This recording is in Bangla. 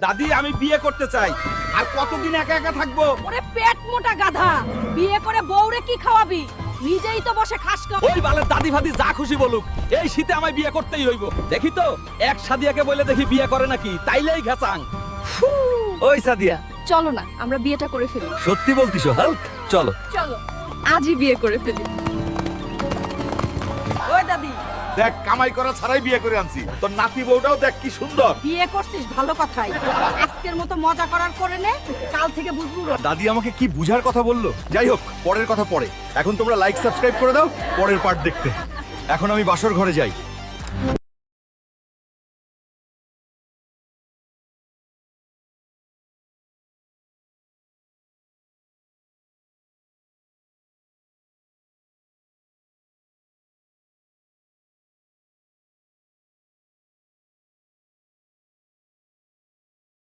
দাদি আমি বিয়ে করতে চাই। আর কতদিন একা একা থাকবো? ওরে পেট মোটা গাধা, বিয়ে করে বউরে কি খাওয়াবি? নিজেই তো বসে খাস কর। ওই বালের দাদি ফাদি যা খুশি বলুক, এই শীতে আমায় বিয়ে করতেই হইব। দেখি তো এক সাদিয়াকে বলে দেখি বিয়ে করে নাকি, তাইলেই ঘেচাং। ওই সাদিয়া, চলো না আমরা বিয়েটা করে ফেলি। সত্যি বলতিছো হাল্ক? চলো। চলো আজই বিয়ে করে ফেলি। ওই দাদি, দেখ কামাই করা ছাড়াই বিয়ে করে আনছি। তোর নাতি বউটাও দেখ কি সুন্দর। বিয়ে করছিস ভালো কথাই, আজকের মতো মজা করার করে নে, কাল থেকে বুঝবো। দাদি আমাকে কি বুঝার কথা বললো। যাই হোক, পরের কথা পরে। এখন তোমরা লাইক সাবস্ক্রাইব করে দাও পরের পার্ট দেখতে। এখন আমি বাসর ঘরে যাই।